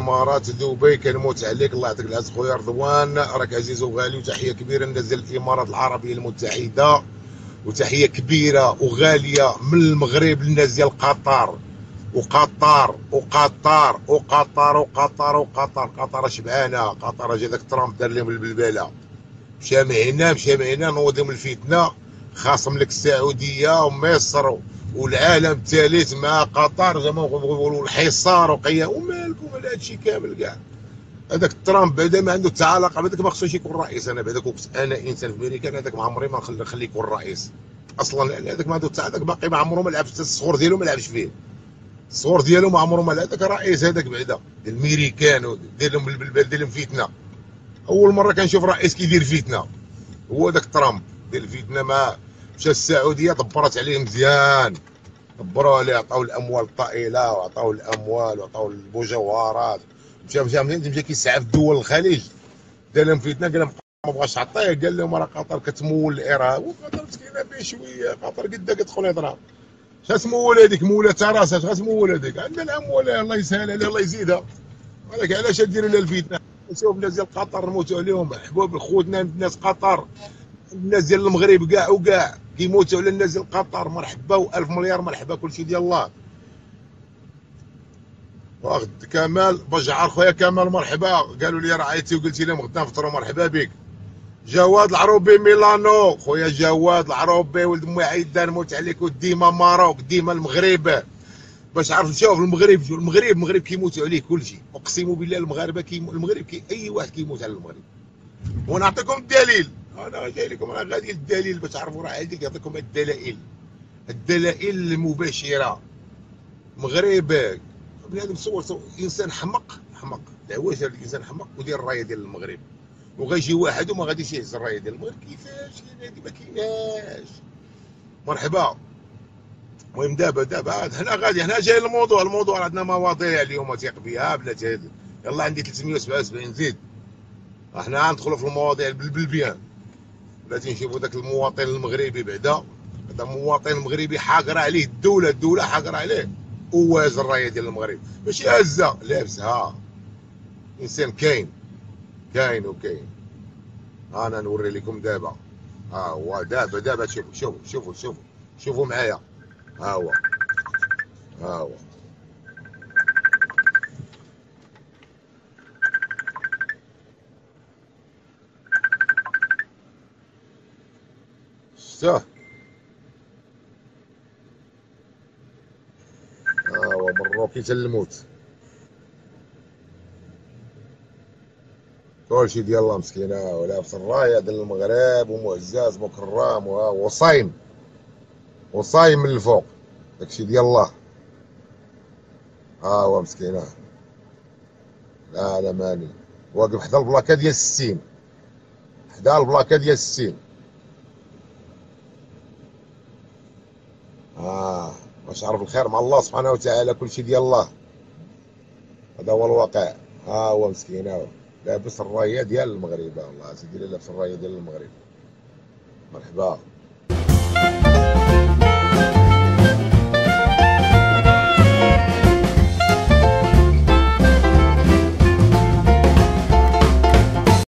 الامارات دبي كنموت عليك. الله يعطيك العافيه خويا رضوان، راك عزيز وغالي. وتحيه كبيره للناس ديال الامارات العربيه المتحده، وتحيه كبيره وغاليه من المغرب للناس ديال قطر. وقطر وقطر وقطر وقطر وقطر قطر شبعانه. قطر جا داك ترامب دار لهم البلبله، مشى من هنا نوض لهم الفتنه، خاصم لك السعوديه ومصر والعالم الثالث مع قطر زعما نقولوا الحصار وقيا. ومالكم على هادشي كامل كاع؟ هذاك ترامب بعدا ما عنده حتى علاقه بهذاك، ما خصوش يكون رئيس. انا بعدا كنت انا انسان في امريكان، هذاك ما عمري ما نخليه يكون رئيس اصلا، لان هذاك ما عنده حتى هذاك باقي ما عمره ما لعب حتى الصغور ديالو ما لعبش فيه. الصغور ديالو ما عمره ما لعب. هذاك رئيس هذاك بعدا ديال الميريكان دير لهم البلبل دير لهم فتنه. اول مره كنشوف رئيس كيدير فتنه هو داك ترامب ديال الفتنه. ما مشى السعوديه دبرت عليه مزيان، دبروا عليه، عطاو الاموال الطائله وعطاو الاموال وعطاو المجوهرات. مشى كيسعى في دول الخليج، دار لهم فتنه، قال لهم ما بغاش تعطيه، قال لهم راه قطر كتمول الارهاب. وقطر مسكينه به شويه، قطر قدا كتدخل يضرب. شاش تمول هذيك؟ مولات راسها، شاش تمول هذيك؟ عندنا الاموال الله يسهل عليها الله يزيدها. هذاك علاش ديروا لها الفتنه؟ شوف الناس ديال قطر نموتوا عليهم، احباب خوتنا الناس قطر، الناس ديال المغرب كاع وكاع كيموتوا على الناس ديال قطر. مرحبا والف مليار مرحبا، كلشي ديال الله. واخد كمال بجعر خويا كمال مرحبا، قالوا لي راه عيطتي وقلتي لهم غدا نفطروا، مرحبا بك. جواد العروبي ميلانو، خويا جواد العروبي ولد مي عيدان نموت عليك. وديما ماروك ديما المغرب، باش عرفت شوف المغرب كيموتوا عليه كلشي. اقسم بالله المغاربه المغرب اي واحد كيموت على المغرب. ونعطيكم الدليل، انا جاي لكم انا غادي الدليل باش تعرفوا راه عادي. يعطيكم الدلائل المباشره. مغرب بنادم صور انسان حمق دعوه الانسان حمق ودير الرايه ديال المغرب، وغيجي واحد وما غاديش يهز الرايه ديال المغرب. كيفاش هذه ما كايناش. مرحبا. المهم دابا هنا جاي الموضوع عندنا مواضيع اليوم تيق بها بلاتي. يلا عندي 377 زيد، احنا غندخلوا في المواضيع بالبيان. بلاتي نشوفوا ذاك المواطن المغربي بعدا، هذا المواطن المغربي حاقره عليه الدوله حاقره عليه، وواز الرايه ديال المغرب ماشي هزه لابسها. انسان كاين وكاين. انا نوري لكم دابا. ها هو دابا شوفوا معايا. ها هو شتاه. ها هو مروكي حتى الموت، كلشي ديال الله مسكينه. ولابس الرايه ديال المغرب ومعزز مكرم وصايم من الفوق، داكشي ديال الله. ها هو مسكينه. لا ماني واقف حدا البلاكه ديال 60، حدا البلاكه ديال 60. باش عرف الخير مع الله سبحانه وتعالى، كلشي ديال الله. هذا هو الواقع. ها هو مسكينه لابس الرايه ديال المغرب. الله سيدي لابس الرايه ديال المغرب. مرحبا.